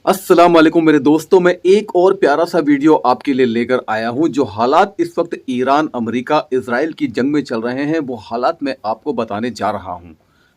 अस्सलाम वालेकुम मेरे दोस्तों, मैं एक और प्यारा सा वीडियो आपके लिए लेकर आया हूं। जो हालात इस वक्त ईरान, अमेरिका, इजराइल की जंग में चल रहे हैं वो हालात मैं आपको बताने जा रहा हूं।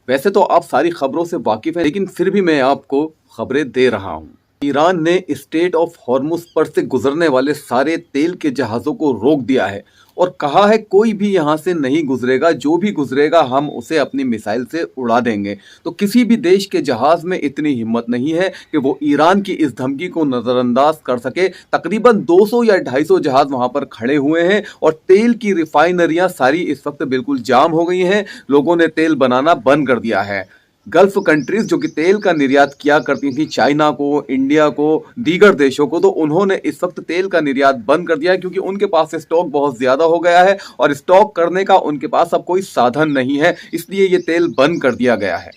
वैसे तो आप सारी खबरों से वाकिफ हैं, लेकिन फिर भी मैं आपको खबरें दे रहा हूं। ईरान ने स्टेट ऑफ हॉर्मुज पर से गुजरने वाले सारे तेल के जहाज़ों को रोक दिया है और कहा है कोई भी यहाँ से नहीं गुजरेगा, जो भी गुजरेगा हम उसे अपनी मिसाइल से उड़ा देंगे। तो किसी भी देश के जहाज़ में इतनी हिम्मत नहीं है कि वो ईरान की इस धमकी को नज़रअंदाज कर सके। तकरीबन 200 या 250 जहाज़ वहाँ पर खड़े हुए हैं और तेल की रिफाइनरियाँ सारी इस वक्त बिल्कुल जाम हो गई हैं। लोगों ने तेल बनाना बंद कर दिया है। गल्फ कंट्रीज जो कि तेल का निर्यात किया करती थी चाइना को, इंडिया को, दीगर देशों को, तो उन्होंने इस वक्त तेल का निर्यात बंद कर दिया है क्योंकि उनके पास स्टॉक बहुत ज्यादा हो गया है और स्टॉक करने का उनके पास अब कोई साधन नहीं है, इसलिए ये तेल बंद कर दिया गया है।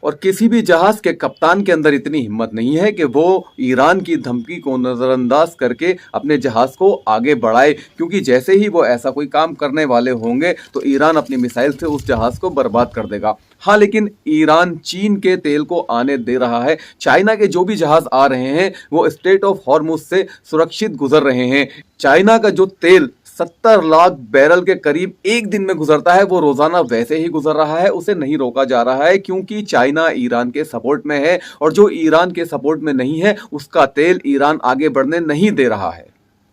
और किसी भी जहाज के कप्तान के अंदर इतनी हिम्मत नहीं है कि वो ईरान की धमकी को नज़रअंदाज करके अपने जहाज को आगे बढ़ाए, क्योंकि जैसे ही वो ऐसा कोई काम करने वाले होंगे तो ईरान अपनी मिसाइल से उस जहाज को बर्बाद कर देगा। हाँ, लेकिन ईरान चीन के तेल को आने दे रहा है। चाइना के जो भी जहाज आ रहे हैं वो स्टेट ऑफ हॉर्मुज से सुरक्षित गुजर रहे हैं। चाइना का जो तेल 70 लाख बैरल के करीब एक दिन में गुजरता है, वो रोजाना वैसे ही गुजर रहा है, उसे नहीं रोका जा रहा है क्योंकि चाइना ईरान के सपोर्ट में है और जो ईरान के सपोर्ट में नहीं है उसका तेल ईरान आगे बढ़ने नहीं दे रहा है।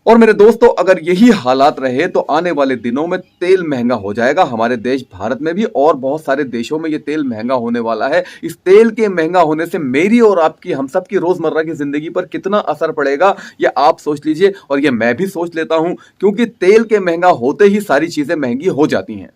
और मेरे दोस्तों, अगर यही हालात रहे तो आने वाले दिनों में तेल महंगा हो जाएगा। हमारे देश भारत में भी और बहुत सारे देशों में ये तेल महंगा होने वाला है। इस तेल के महंगा होने से मेरी और आपकी, हम सब की रोजमर्रा की जिंदगी पर कितना असर पड़ेगा ये आप सोच लीजिए और ये मैं भी सोच लेता हूं, क्योंकि तेल के महंगा होते ही सारी चीजें महंगी हो जाती हैं।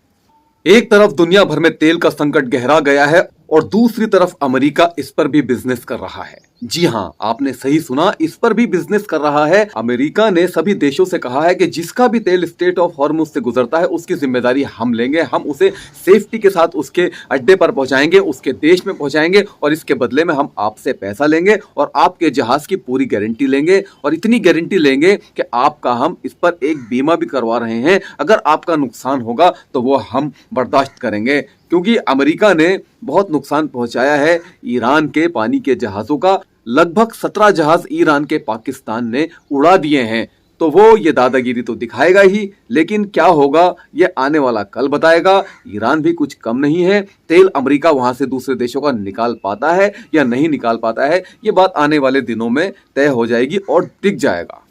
एक तरफ दुनिया भर में तेल का संकट गहरा गया है और दूसरी तरफ अमेरिका इस पर भी बिजनेस कर रहा है। जी हाँ, आपने सही सुना, इस पर भी बिजनेस कर रहा है। अमेरिका ने सभी देशों से कहा है कि जिसका भी तेल स्टेट ऑफ हॉर्मुज से गुजरता है उसकी जिम्मेदारी हम लेंगे, हम उसे सेफ्टी के साथ उसके अड्डे पर पहुंचाएंगे, उसके देश में पहुंचाएंगे और इसके बदले में हम आपसे पैसा लेंगे और आपके जहाज की पूरी गारंटी लेंगे और इतनी गारंटी लेंगे कि आपका हम इस पर एक बीमा भी करवा रहे हैं। अगर आपका नुकसान होगा तो वो हम बर्दाश्त करेंगे, क्योंकि अमेरिका ने बहुत नुकसान पहुंचाया है ईरान के पानी के जहाजों का। लगभग 17 जहाज ईरान के पाकिस्तान ने उड़ा दिए हैं। तो वो ये दादागिरी तो दिखाएगा ही, लेकिन क्या होगा ये आने वाला कल बताएगा। ईरान भी कुछ कम नहीं है। तेल अमेरिका वहां से दूसरे देशों का निकाल पाता है या नहीं निकाल पाता है, ये बात आने वाले दिनों में तय हो जाएगी और दिख जाएगा।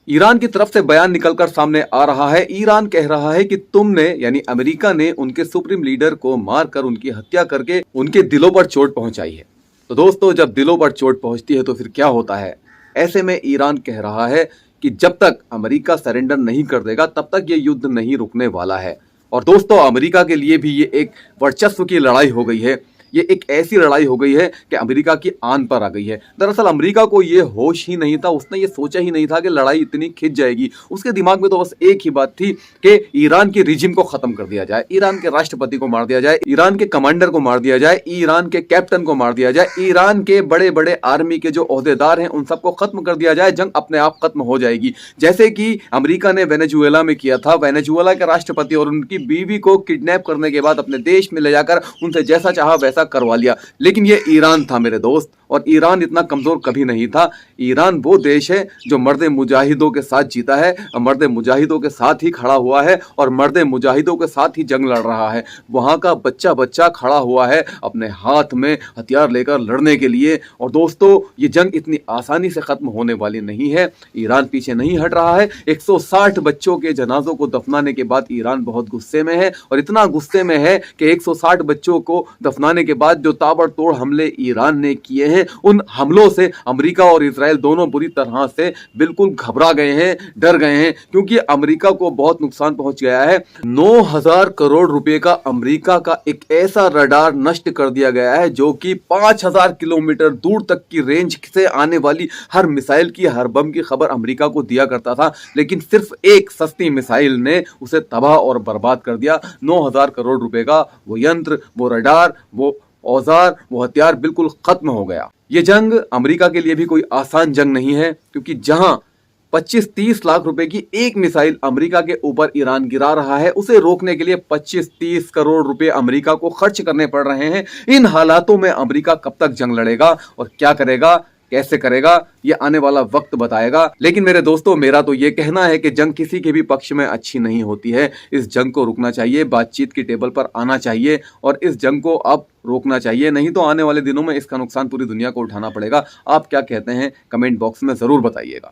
ईरान की तरफ से बयान निकलकर सामने आ रहा है। ईरान कह रहा है कि तुमने, यानी अमेरिका ने, उनके सुप्रीम लीडर को मारकर उनकी हत्या करके उनके दिलों पर चोट पहुंचाई है। तो दोस्तों, जब दिलों पर चोट पहुंचती है तो फिर क्या होता है? ऐसे में ईरान कह रहा है कि जब तक अमेरिका सरेंडर नहीं कर देगा तब तक ये युद्ध नहीं रुकने वाला है। और दोस्तों, अमेरिका के लिए भी ये एक वर्चस्व की लड़ाई हो गई है। ये एक ऐसी लड़ाई हो गई है कि अमेरिका की आन पर आ गई है। दरअसल अमेरिका को ये होश ही नहीं था, उसने ये सोचा ही नहीं था कि लड़ाई इतनी खिंच जाएगी। उसके दिमाग में तो बस एक ही बात थी कि ईरान के रिजिम को खत्म कर दिया जाए, ईरान के राष्ट्रपति को मार दिया जाए, ईरान के कमांडर को मार दिया जाए, ईरान के कैप्टन को मार दिया जाए, ईरान के बड़े बड़े आर्मी के जो ओहदेदार हैं उन सबको खत्म कर दिया जाए, जंग अपने आप खत्म हो जाएगी। जैसे कि अमेरिका ने वेनेजुएला में किया था। वेनेजुएला के राष्ट्रपति और उनकी बीवी को किडनैप करने के बाद अपने देश में ले जाकर उनसे जैसा चाहा वैसा करवा लिया। लेकिन ये ईरान था मेरे दोस्त, और ईरान इतना कमजोर कभी नहीं था। ईरान वो देश है जो मर्द मुजाहिदों के साथ जीता है, मर्द मुजाहिदों के साथ ही खड़ा हुआ है और मर्द मुजाहिदों के साथ ही जंग लड़ रहा है। वहां का बच्चा बच्चा खड़ा हुआ है अपने हाथ में हथियार लेकर लड़ने के लिए। और दोस्तों, ये जंग इतनी आसानी से खत्म होने वाली नहीं है। ईरान पीछे नहीं हट रहा है। 160 बच्चों के जनाजों को दफनाने के बाद ईरान बहुत गुस्से में है, और इतना गुस्से में है कि 160 बच्चों को दफनाने के बाद जो ताबड़तोड़ हमले ईरान ने किए हैं, उन हमलों से अमेरिका और इजराइल दोनों बुरी तरह से बिल्कुल घबरा गए हैं, डर गए हैं, क्योंकि अमेरिका को बहुत नुकसान पहुंच गया है। 9,000 करोड़ रुपए का अमेरिका का एक ऐसा रडार नष्ट कर दिया गया है जो कि 5,000 किलोमीटर दूर तक की रेंज से आने वाली हर मिसाइल की, हर बम की खबर अमेरिका को दिया करता था, लेकिन सिर्फ एक सस्ती मिसाइल ने उसे तबाह और बर्बाद कर दिया। 9,000 करोड़ रुपए का वो यंत्र, वो रडार, वो औजार, वो हथियार बिल्कुल खत्म हो गया। ये जंग अमेरिका के लिए भी कोई आसान जंग नहीं है, क्योंकि जहां 25-30 लाख रुपए की एक मिसाइल अमेरिका के ऊपर ईरान गिरा रहा है, उसे रोकने के लिए 25-30 करोड़ रुपए अमेरिका को खर्च करने पड़ रहे हैं। इन हालातों में अमेरिका कब तक जंग लड़ेगा और क्या करेगा, कैसे करेगा ये आने वाला वक्त बताएगा। लेकिन मेरे दोस्तों, मेरा तो ये कहना है कि जंग किसी के भी पक्ष में अच्छी नहीं होती है। इस जंग को रुकना चाहिए, बातचीत की टेबल पर आना चाहिए और इस जंग को अब रोकना चाहिए, नहीं तो आने वाले दिनों में इसका नुकसान पूरी दुनिया को उठाना पड़ेगा। आप क्या कहते हैं? कमेंट बॉक्स में जरूर बताइएगा।